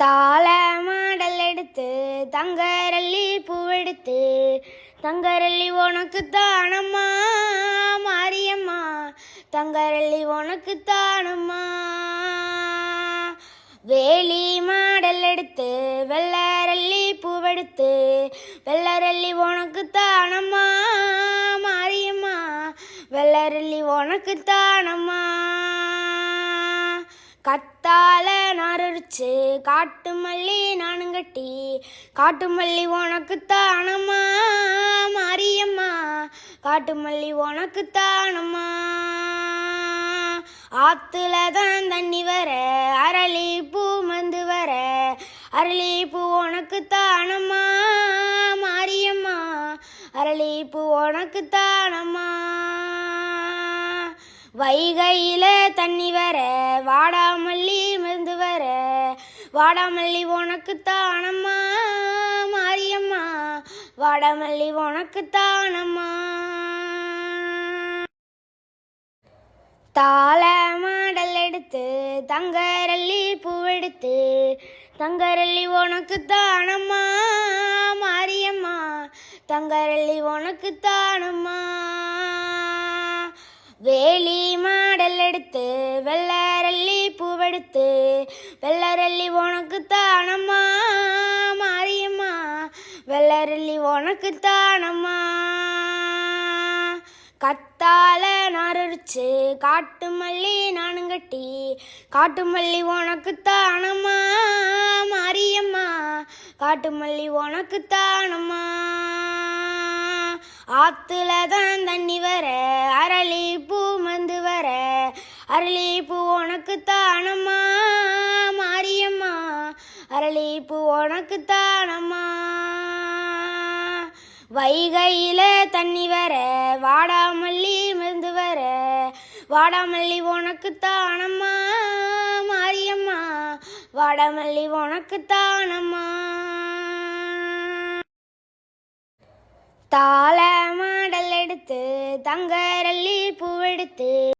தாள மாடல் எடுத்து தங்கரல்லி பூவெடுத்து தங்கரல்லி உனக்கு தானம்மா மாரியம்மா தங்கரல்லி உனக்கு தானம்மா. வேலி மாடல் எடுத்து வெள்ளரல்லி பூவெடுத்து வெள்ளரல்லி உனக்கு தானம்மா மாரியம்மா வெள்ளரல்லி உனக்கு தானம்மா. கத்தால நாரரிச்சு காட்டு மல்லி நானும் கட்டி காட்டு மல்லி உனக்கு தானம்மா மாரியம்மா காட்டு மல்லி உனக்கு தானம்மா. ஆத்துல தான் தண்ணி வர அரளி பூ மந்து வர அரளி பூ உனக்கு தானம்மா மாரியம்மா அரளி பூ உனக்கு தானம்மா. வைகையில தண்ணி வர வாடாமல்லி மருந்து வர வாடாமல்லி உனக்கு தானம்மா மாரியம்மா வாடாமல்லி உனக்கு தானம்மா. தாள மாடல் எடுத்து தங்கரல்லி பூவெடுத்து தங்கரல்லி உனக்கு தானம்மா மாரியம்மா தங்கரல்லி உனக்கு தானம்மா. வேலி மாடல் எடுத்து வெள்ளரல்லி பூவெடுத்து வெள்ளரல்லி உனக்கு தானம்மா மாரியம்மா வெள்ளரல்லி உனக்கு தானம்மா. கத்தால நாரரிச்சு காட்டு மல்லி நானும் கட்டி காட்டு மல்லி உனக்கு தானம்மா மாரியம்மா காட்டு மல்லி உனக்கு தானம்மா. ஆத்துல தான் தண்ணி வர அரளி பூ மந்து வர அரளி பூ உனக்கு தானம்மா மாரியம்மா அரளி பூ உனக்கு தானம்மா. வைகையில தண்ணி வர வாடாமல்லி மருந்து வர வாடாமல்லி உனக்கு தானம்மா மாரியம்மா வாடாமல்லி உனக்கு தானம்மா. தாள மாடல் எடுத்து தங்கரல்லி பூவெடுத்து